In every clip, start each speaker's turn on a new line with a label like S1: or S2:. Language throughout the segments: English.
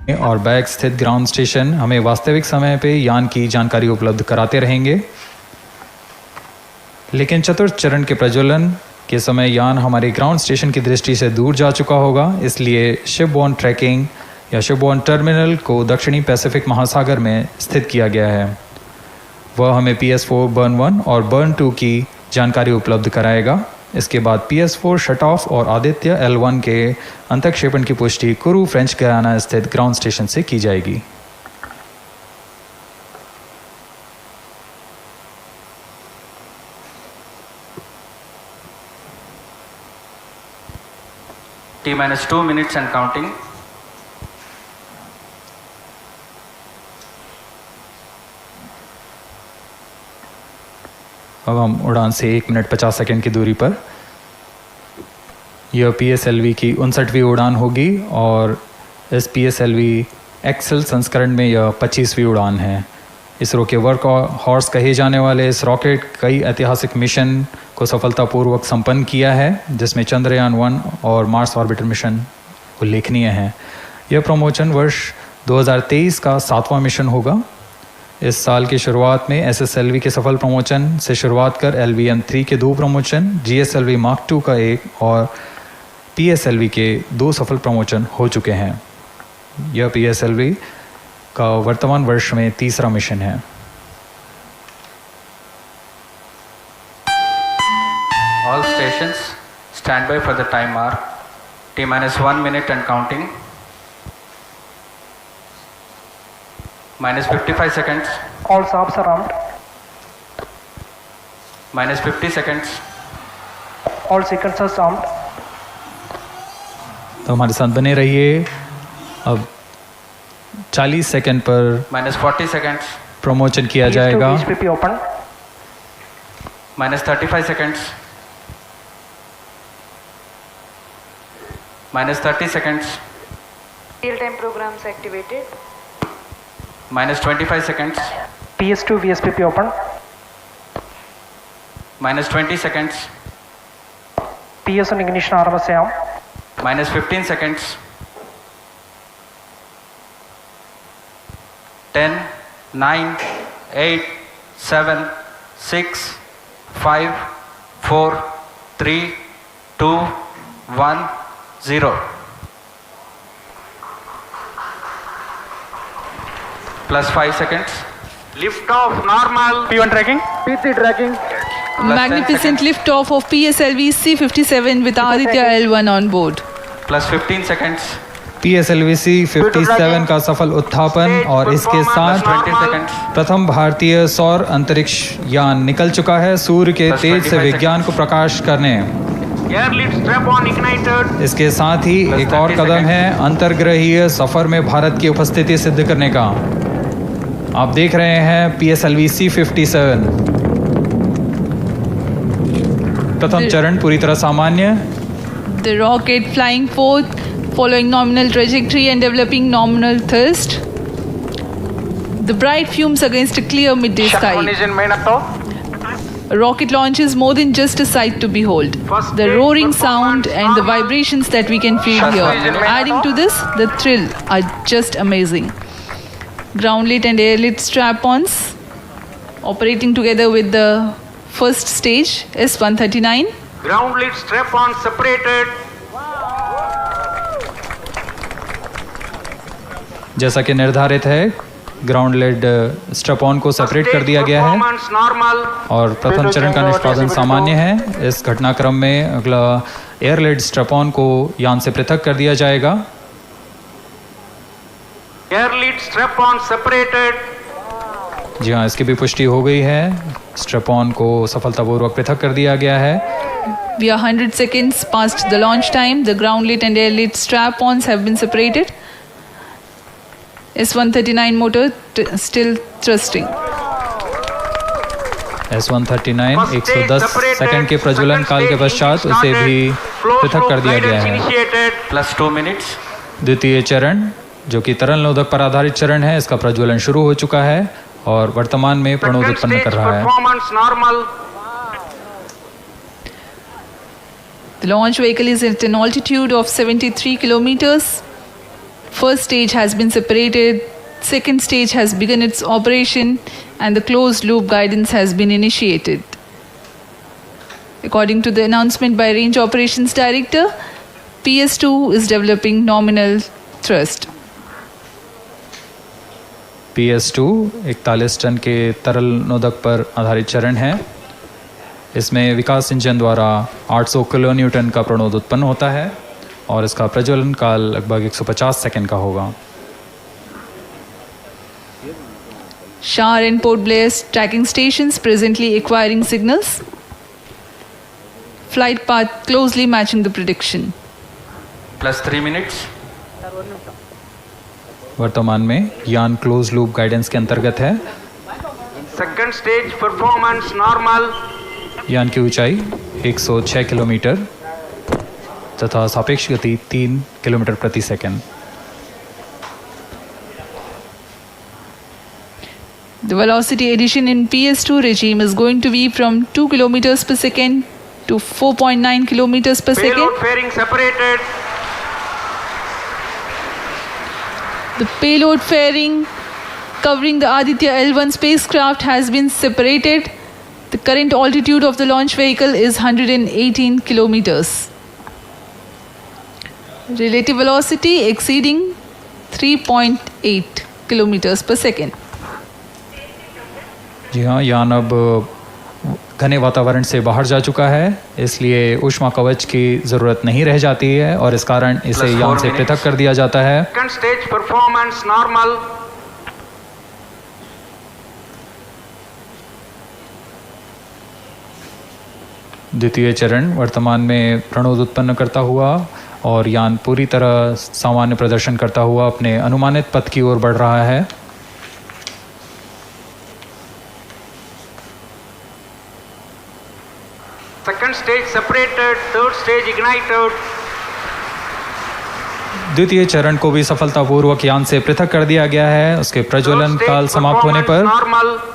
S1: और बैग स्थित ground station हमें वास्तविक समय पे यान की जानकारी उपलब्ध कराते रहेंगे। लेकिन चतुर्थ चरण के प्रज्वलन के समय यान हमारे ग्राउंड स्टेशन की दृष्टि से दूर जा चुका होगा, इसलिए शिपबोर्न ट्रैकिंग या शिपबोर्न टर्मिनल को दक्षिणी पैसिफिक महासागर में स्थित किया गया है। वह हमें PS4 बर्न 1 और बर्न 2 की जानकारी उपलब्ध कराएगा। इसके बाद PS4 शट ऑफ और आदित्य L1 के अंतक्षेपण की पुष्टि कुरू फ्रेंच गयाना स्थित ग्राउंड स्टेशन से की जाएगी।
S2: T-2 minutes and counting.
S1: अब हम उड़ान से 1 मिनट 50 सेकंड की दूरी पर। यह PSLV की 59वीं उड़ान होगी और इस PSLV एक्सेल संस्करण में यह 25वीं उड़ान है। इसरो के वर्क हॉर्स कहे जाने वाले इस रॉकेट कई ऐतिहासिक मिशन को सफलतापूर्वक संपन्न किया है, जिसमें चंद्रयान 1 और मार्स ऑर्बिटर मिशन उल्लेखनीय हैं। यह प्रमोशन वर्ष 2023 का 7वां मिशन होगा। इस साल की शुरुआत में SSLV के सफल प्रमोशन से शुरुआत कर LVM-3 के 2 प्रमोशन, GSLV Mark II का 1 और PSLV के 2 सफल प्रमोशन हो चुके हैं। यह PSLV का वर्तमान वर्ष में 3रा मिशन है।
S2: All stations stand by for the time mark. T-1 minute and counting. -55 seconds.
S3: All subs are armed.
S2: -50 seconds.
S3: All sequencers armed.
S1: तो हमारे साथ बने रहिए। अब 40 सेकंड पर
S2: -40 seconds.
S1: प्रमोशन किया जाएगा।
S3: VSPP open.
S2: -35 seconds. -30 seconds.
S4: Real-time programs activated.
S2: -25 seconds.
S3: PS2 VSPP open.
S2: -20 seconds.
S3: PS1 ignition RMS arm.
S2: -15 seconds. 10, 9, 8, 7, 6, 5, 4, 3, 2, 1, 0. +5 seconds.
S5: Lift off normal.
S3: P1 tracking.
S5: PC tracking.
S6: Magnificent lift-off of PSLV C-57 with Aditya L1 on board.
S2: +15 seconds.
S1: PSLV C-57 का सफल उत्थापन और इसके साथ
S2: 20 seconds.
S1: प्रथम भारतीय सौर अंतरिक्ष यान निकल चुका है सूर्य के
S2: Plus
S1: तेज से
S2: 25
S1: विज्ञान को प्रकाश करने।
S5: Air lead strap on ignited.
S1: इसके साथ ही
S2: Plus
S1: एक और
S2: 30
S1: कदम
S2: seconds.
S1: है अंतर्ग्रहीय सफर में भारत की उपस्थिति सिद्ध करने का। आप देख रहे हैं PSLV C-57। प्रथम चरण पूरी तरह सामान्य।
S6: The rocket flying forth, following nominal trajectory and developing nominal thrust. The bright fumes against a clear midday
S5: Shutdown
S6: sky.
S5: is in main auto.
S6: A rocket launch is more than just a sight to behold.
S5: First
S6: The
S5: stage
S6: roaring
S5: performance
S6: sound and the
S5: normal.
S6: vibrations that we can feel
S5: Shutdown
S6: here.
S5: is in main
S6: Adding
S5: auto.
S6: to this, the thrill are just amazing. Ground lit and air lit strap-ons operating together with the first stage S-139.
S5: Ground lead strap on separated.
S1: जैसा कि निर्धारित है, ground lead strap on को separate कर दिया गया है
S5: Performance normal.
S1: और प्रथम चरण का निष्पादन सामान्य है। इस घटनाक्रम में अगला एयर लेड स्ट्रैप ऑन को यान से पृथक कर दिया जाएगा।
S5: Air lead strap on separated.
S1: जी हाँ, इसकी भी पुष्टि हो गई है। स्ट्रैप ऑन को सफलतापूर्वक पृथक कर दिया गया है।
S6: We are 100 seconds past the launch time. The ground lit and air lit strap-ons have been separated. S-139 motor still thrusting.
S1: S-139 110 second के प्रज्वलन काल के पश्चात उसे भी पृथक कर दिया गया है।
S2: +2 minutes.
S1: द्वितीय चरण जो कि तरल नोदक पर आधारित चरण है, इसका प्रज्वलन शुरू हो चुका है और वर्तमान में प्रणोद उत्पन्न कर रहा है।
S5: Performance normal.
S6: The launch vehicle is at an altitude of 73 kilometers. first stage has been separated, second stage has begun its operation, and the closed loop guidance has been initiated. According to the announcement by Range Operations Director, PS2 is developing nominal thrust.
S1: PS2 41 ton के तरल नोदक पर आधारित चरण है। इसमें विकास engine द्वारा 800 kilo Newton का प्रणोद उत्पन्न होता है और इसका प्रज्वलन काल लगभग 150 सेकंड का होगा।
S6: Shar and Port Blair tracking stations presently acquiring signals. Flight path closely matching the prediction.
S2: Plus 3 minutes.
S1: वर्तमान में यान क्लोज लूप गाइडेंस के अंतर्गत है।
S5: Second stage performance normal.
S1: यान की ऊंचाई 106 किलोमीटर तथा सापेक्ष गति 3 किलोमीटर प्रति second.
S6: The velocity addition in PS2 regime is going to be from 2 kilometers per second to 4.9 kilometers per second.
S5: Payload fairing separated.
S6: The payload fairing covering the Aditya L1 spacecraft has been separated. The current altitude of the launch vehicle is 118 kilometers. Relative velocity exceeding 3.8 kilometers per second.
S1: जी हाँ, यान अब घने वातावरण से बाहर जा चुका है, इसलिए ऊष्मा कवच की ज़रूरत नहीं रह जाती है और इस कारण इसे
S2: Plus
S1: यान
S2: 4
S1: से
S2: minutes.
S1: पृथक कर दिया जाता है।
S5: Second stage performance normal.
S1: द्वितीय चरण वर्तमान में प्रणोद उत्पन्न करता हुआ और यान पूरी तरह सामान्य प्रदर्शन करता हुआ अपने अनुमानित पथ की ओर बढ़ रहा है।
S5: Second stage separated. Third stage ignited.
S1: द्वितीय चरण को भी सफलतापूर्वक यान से पृथक कर दिया गया है उसके प्रज्वलन
S5: Third
S1: काल
S5: stage
S1: समाप्त होने पर।
S5: performance normal.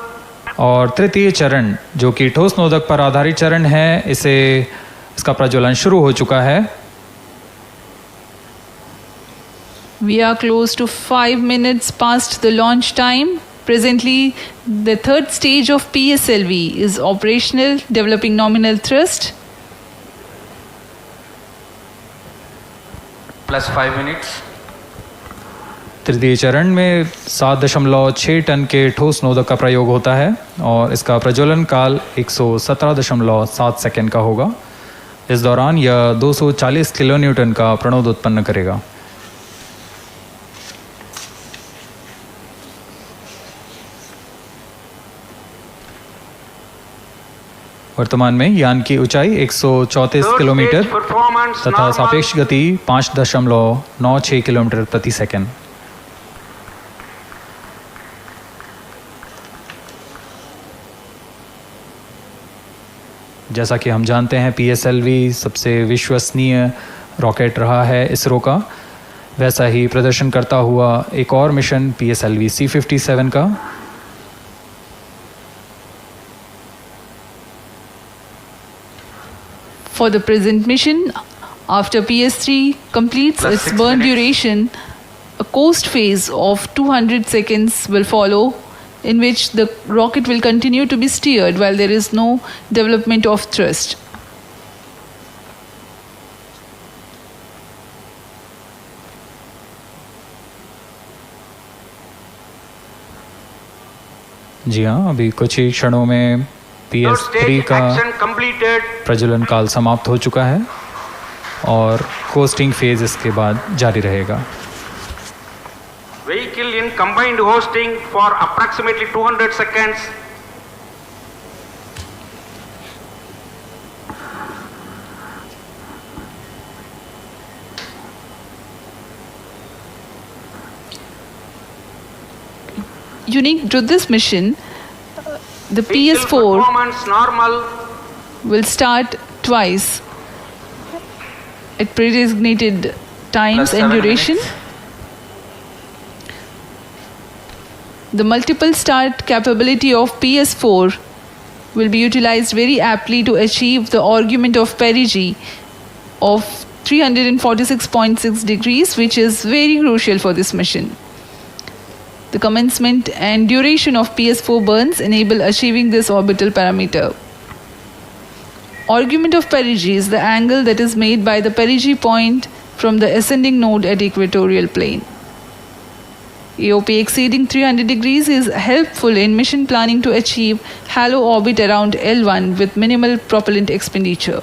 S1: और तृतीय चरण जो कि ठोस नोदक पर आधारित चरण है, इसका प्रज्वलन शुरू हो चुका है।
S6: We are close to 5 minutes past the launch time. Presently, the third stage of PSLV is operational, developing nominal thrust.
S2: Plus 5 minutes.
S1: तृतीय चरण में 7.6 टन के ठोस नोदक का प्रयोग होता है और इसका प्रज्वलन काल 117.7 सेकंड का होगा। इस दौरान यह 240 किलो न्यूटन का प्रणोद उत्पन्न करेगा। वर्तमान में यान की ऊंचाई 134
S5: Third
S1: किलोमीटर
S5: stage performance
S1: तथा
S5: normal.
S1: सापेक्ष गति 5.96 किलोमीटर प्रति सेकंड। जैसा कि हम जानते हैं PSLV सबसे विश्वसनीय रॉकेट रहा है इसरो का, वैसा ही प्रदर्शन करता हुआ एक और मिशन PSLV C57 का।
S6: For the present mission, after PS3 completes
S2: Plus
S6: its
S2: 6
S6: burn
S2: minutes.
S6: duration, a coast phase of 200 seconds will follow, in which the rocket will continue to be steered while there is no development of thrust.
S1: जी हाँ, अभी कुछ ही क्षणों में
S5: Third
S1: PS3
S5: stage
S1: का
S5: action completed.
S1: प्रज्वलन काल समाप्त हो चुका है और कोस्टिंग फेज इसके बाद जारी रहेगा।
S5: Vehicle in combined hosting for approximately 200 seconds.
S6: Unique to this mission, the
S5: Vehicle
S6: PS4
S5: performance normal.
S6: will start twice at pre-designated times
S2: Plus
S6: and
S2: 7
S6: duration.
S2: minutes.
S6: The multiple start capability of PS4 will be utilized very aptly to achieve the argument of perigee of 346.6 degrees, which is very crucial for this mission. The commencement and duration of PS4 burns enable achieving this orbital parameter. Argument of perigee is the angle that is made by the perigee point from the ascending node at equatorial plane. AOP exceeding 300 degrees is helpful in mission planning to achieve halo orbit around L1 with minimal propellant expenditure.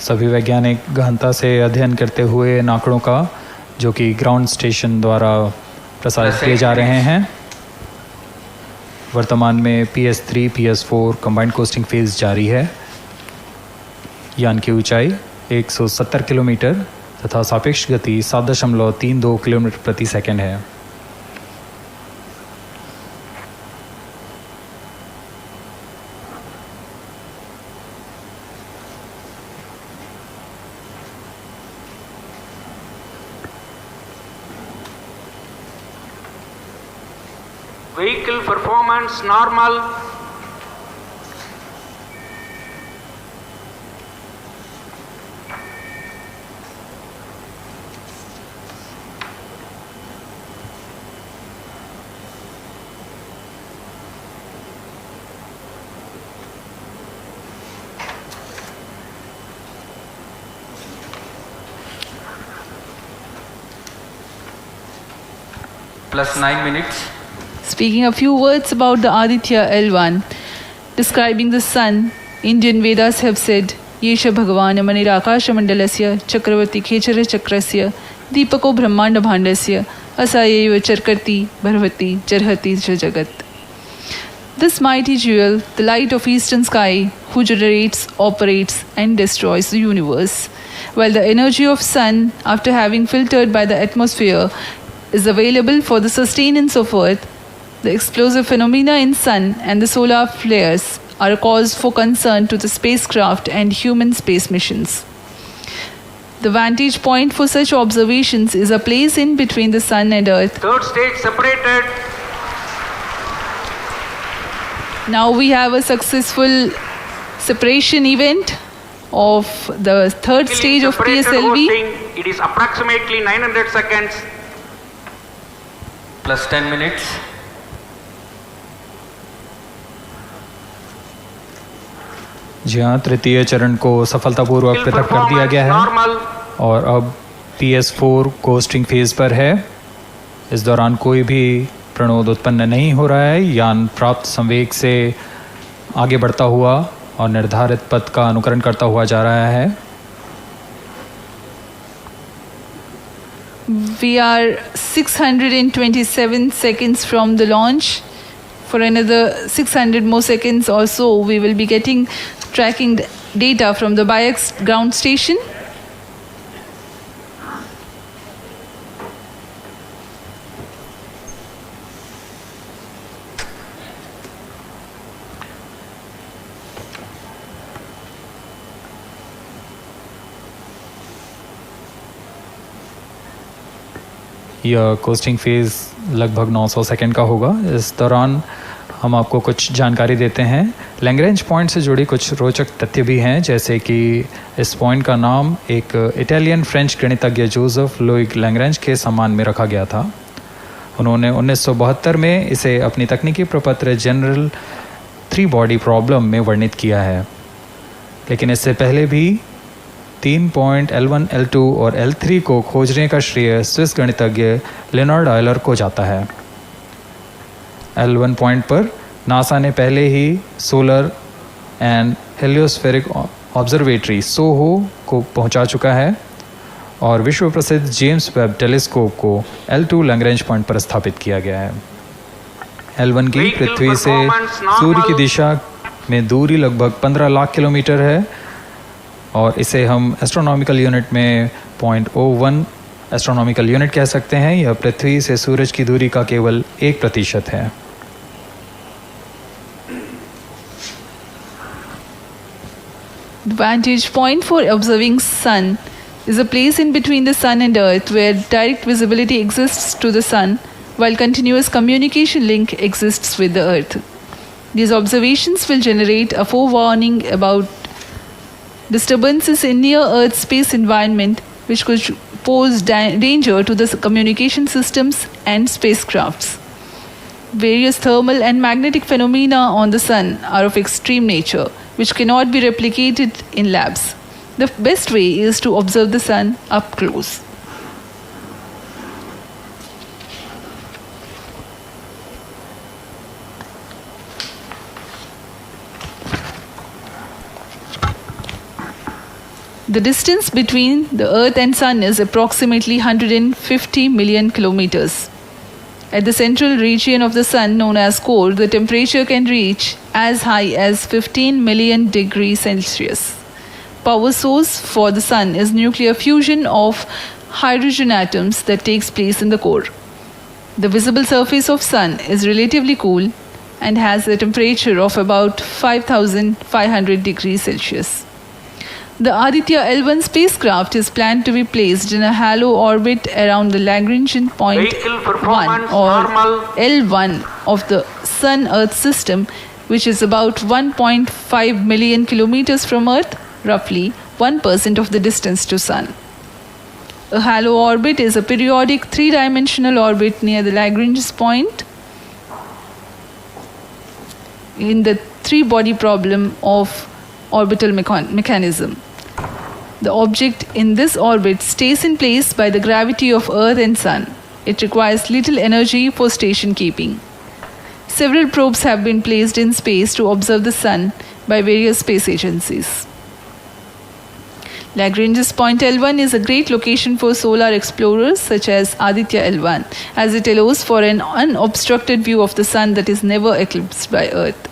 S1: सभी वैज्ञानिक गहनता से अध्ययन करते हुए इन आंकड़ों का जो कि ग्राउंड स्टेशन द्वारा प्रसारित किए जा रहे हैं। वर्तमान में PS3 PS4 combined costing phase जारी है। यान की ऊंचाई 170 किलोमीटर तथा सापेक्ष गति 7.32 किलोमीटर प्रति सेकंड है।
S5: Vehicle performance normal.
S2: Plus 9 minutes.
S6: Speaking a few words about the Aditya L1, describing the sun, Indian Vedas have said, Yesha Bhagavan Manirakash Mandalasya Chakravarti Khechara Chakrasya Deepako Brahmanda Bhandasya Asayeva Charkarti Bharvati Charhati Jagat. This mighty jewel, the light of eastern sky, who generates, operates and destroys the universe, while the energy of sun, after having filtered by the atmosphere, is available for the sustenance of earth. The explosive phenomena in sun and the solar flares are a cause for concern to the spacecraft and human space missions. The vantage point for such observations is a place in between the sun and earth.
S5: Third stage separated.
S6: Now we have a successful separation event of the third stage of
S5: Separated
S6: PSLV.
S5: hosting, it is approximately 900 seconds.
S2: Plus 10 minutes.
S1: जी हाँ, तृतीय चरण को सफलतापूर्वक
S5: Vehicle
S1: पृथक कर दिया
S5: performance
S1: गया है
S5: normal.
S1: और अब PS4 कोस्टिंग फेज पर है। इस दौरान कोई भी प्रणोद उत्पन्न नहीं हो रहा है। यान प्राप्त संवेग से आगे बढ़ता हुआ और निर्धारित पथ का अनुकरण करता हुआ जा रहा है।
S6: We are 627 seconds from the launch. For another 600 more seconds or so, we will be getting tracking data from the BIAX ground station.
S1: यह कोस्टिंग फेज़ लगभग 900 सेकंड का होगा। इस दौरान हम आपको कुछ जानकारी देते हैं। लैग्रेंज पॉइंट से जुड़ी कुछ रोचक तथ्य भी हैं, जैसे कि इस पॉइंट का नाम एक इटालियन फ्रेंच गणितज्ञ जोसेफ लुइग लैग्रेंज के सम्मान में रखा गया था। उन्होंने 1972 में इसे अपनी तकनीकी प्रपत्र जनरल 3 बॉडी प्रॉब्लम में वर्णित किया है, लेकिन इससे पहले भी 3 पॉइंट L1, L2 और L3 को खोजने का श्रेय स्विस गणितज्ञ लियोनार्ड आयलर को जाता है। L1 पॉइंट पर नासा ने पहले ही सोलर एंड हेलियोस्फेरिक ऑब्जर्वेटरी सोहो को पहुंचा चुका है और विश्व प्रसिद्ध जेम्स वेब टेलीस्कोप को L2 लैग्रेंज पॉइंट पर स्थापित किया गया है। L1 की पृथ्वी से सूर्य की दिशा में दूरी लगभग 15 लाख किलोमीटर है और इसे हम एस्ट्रोनॉमिकल यूनिट में 0.01 एस्ट्रोनॉमिकल यूनिट कह सकते हैं। यह पृथ्वी से सूरज की दूरी का केवल 1% है।
S6: The vantage point for observing sun is a place in between the Sun and Earth where direct visibility exists to the Sun while continuous communication link exists with the Earth. These observations will generate a forewarning about disturbances in near-Earth space environment which could pose danger to the communication systems and spacecrafts. Various thermal and magnetic phenomena on the Sun are of extreme nature, which cannot be replicated in labs. The best way is to observe the Sun up close. The distance between the Earth and Sun is approximately 150 million kilometers. At the central region of the Sun, known as core, the temperature can reach as high as 15 million degrees Celsius. Power source for the Sun is nuclear fusion of hydrogen atoms that takes place in the core. The visible surface of Sun is relatively cool and has a temperature of about 5,500 degrees Celsius. The Aditya L1 spacecraft is planned to be placed in a halo orbit around the Lagrangian point
S5: Vehicle
S6: 1
S5: performance
S6: or
S5: normal.
S6: L1 of the Sun-Earth system, which is about 1.5 million kilometers from Earth, roughly 1% of the distance to Sun. A halo orbit is a periodic three-dimensional orbit near the Lagrange's point in the three-body problem of orbital mechanism. The object in this orbit stays in place by the gravity of Earth and Sun. It requires little energy for station keeping. Several probes have been placed in space to observe the Sun by various space agencies. Lagrange's point L1 is a great location for solar explorers such as Aditya L1, as it allows for an unobstructed view of the Sun that is never eclipsed by Earth.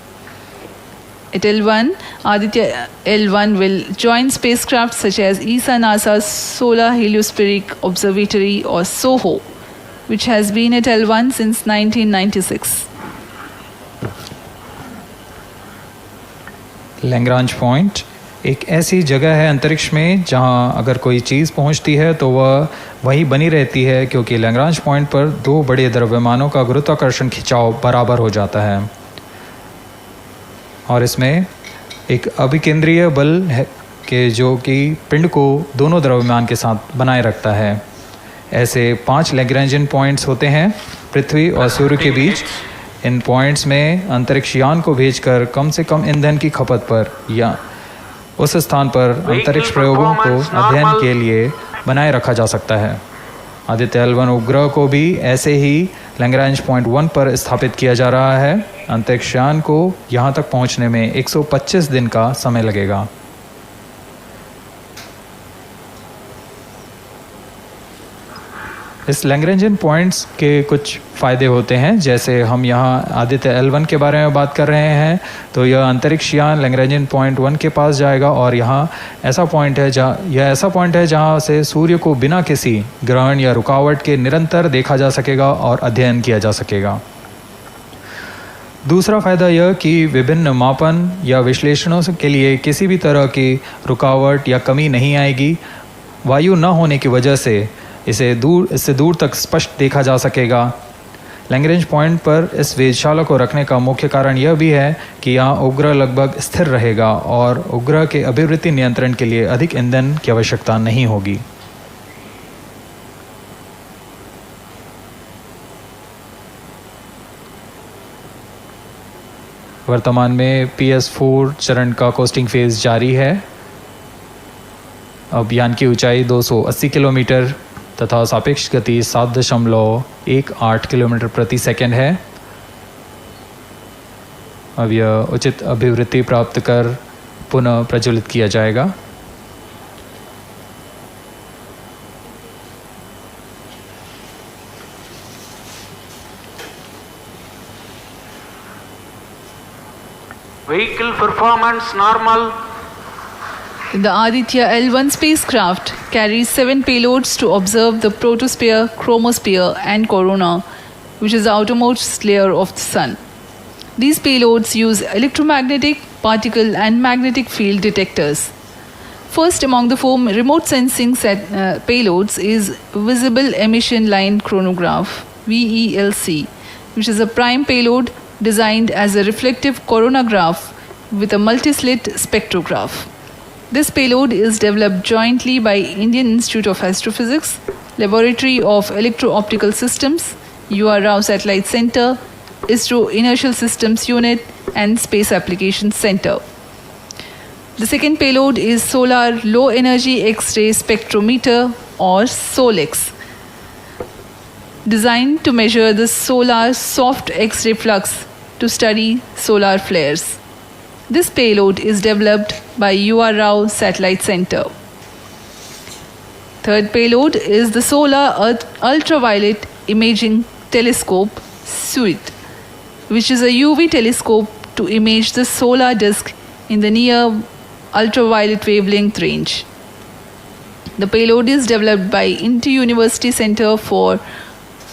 S6: At L1, Aditya L1 will join spacecraft such as ESA NASA's Solar Heliospheric Observatory or SOHO, which has been at L1 since 1996.
S1: Lagrange point एक ऐसी जगह है अंतरिक्ष में जहां अगर कोई चीज़ पहुंचती है तो वह वहीं बनी रहती है, क्योंकि लैग्रांज पॉइंट पर दो बड़े द्रव्यमानों का गुरुत्वाकर्षण खिंचाव बराबर हो जाता है और इसमें एक अभिकेंद्रीय बल है कि जो कि पिंड को दोनों द्रव्यमान के साथ बनाए रखता है। ऐसे 5 लैग्रांजियन पॉइंट्स होते हैं पृथ्वी और सूर्य के बीच। इन पॉइंट्स में अंतरिक्ष यान को भेजकर कम से कम ईंधन की खपत पर या उस स्थान पर अंतरिक्ष प्रयोगों को अध्ययन के लिए बनाए रखा जा सकता है। आदित्य L1 उपग्रह को भी ऐसे ही लैग्रांज पॉइंट 1 पर स्थापित किया जा रहा है। अंतरिक्ष यान को यहाँ तक पहुँचने में 125 दिन का समय लगेगा। इस लैग्रेंजियन पॉइंट्स के कुछ फ़ायदे होते हैं, जैसे हम यहाँ आदित्य L1 के बारे में बात कर रहे हैं तो यह अंतरिक्ष यान लैग्रेंजियन पॉइंट 1 के पास जाएगा और यह ऐसा पॉइंट है जहाँ से सूर्य को बिना किसी ग्रहण या रुकावट के निरंतर देखा जा सकेगा और अध्ययन किया जा सकेगा। दूसरा फ़ायदा यह कि विभिन्न मापन या विश्लेषणों के लिए किसी भी तरह की रुकावट या कमी नहीं आएगी। वायु न होने की वजह से इससे दूर तक स्पष्ट देखा जा सकेगा। लैग्रेंज पॉइंट पर इस वेधशाला को रखने का मुख्य कारण यह भी है कि यहाँ उपग्रह लगभग स्थिर रहेगा और उपग्रह के अभिवृत्ति नियंत्रण के लिए अधिक ईंधन की आवश्यकता नहीं होगी। वर्तमान में PS4 चरण का कोस्टिंग फेज जारी है। अब यान की ऊंचाई 280 किलोमीटर तथा सापेक्ष गति 7.18 किलोमीटर प्रति सेकंड है। अब यह उचित अभिवृत्ति प्राप्त कर पुनः प्रज्वलित किया जाएगा।
S5: Vehicle performance normal.
S6: The Aditya L1 spacecraft carries 7 payloads to observe the protosphere, chromosphere, and corona, which is the outermost layer of the Sun. These payloads use electromagnetic, particle, and magnetic field detectors. First among the 4 remote sensing payloads is Visible Emission Line Chronograph, VELC, which is a prime payload designed as a reflective coronagraph with a multi-slit spectrograph. This payload is developed jointly by Indian Institute of Astrophysics, Laboratory of Electro-Optical Systems, UR Rao Satellite Center, ISRO Inertial Systems Unit, and Space Applications Center. The second payload is Solar Low Energy X-ray Spectrometer, or SOLEX, designed to measure the solar soft X-ray flux to study solar flares. This payload is developed by UR Rao Satellite Center. Third payload is the Solar Ultraviolet Imaging Telescope, SUIT, which is a UV telescope to image the solar disk in the near ultraviolet wavelength range. The payload is developed by Inter-University Center for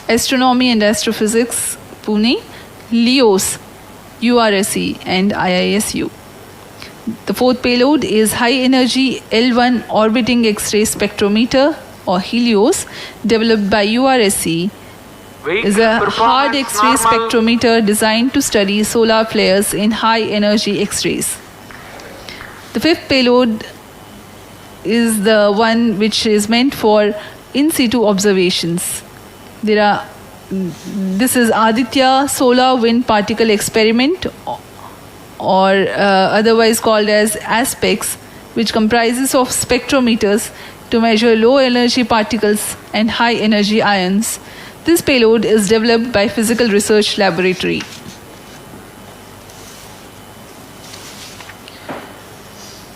S6: Astronomy and Astrophysics, Pune, LEOS, URSE, and IISU. The fourth payload is High Energy L1 Orbiting X-ray Spectrometer, or HELIOS, developed by URSE. Is a hard X-ray spectrometer designed to study solar flares in high energy X-rays. The fifth payload is the one which is meant for in situ observations. This is Aditya Solar Wind Particle Experiment, or otherwise called as ASPEX, which comprises of spectrometers to measure low energy particles and high energy ions. This payload is developed by Physical Research Laboratory.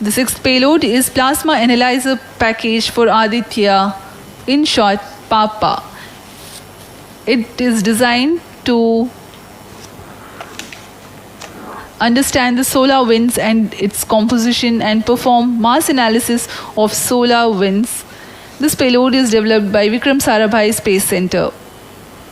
S6: The sixth payload is Plasma Analyzer Package for Aditya, in short PAPA. It is designed to understand the solar winds and its composition and perform mass analysis of solar winds. This payload is developed by Vikram Sarabhai Space Center.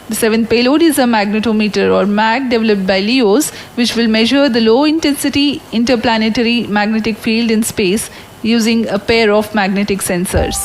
S6: The seventh payload is a magnetometer, or MAG, developed by LEOS, which will measure the low intensity interplanetary magnetic field in space using a pair of magnetic sensors.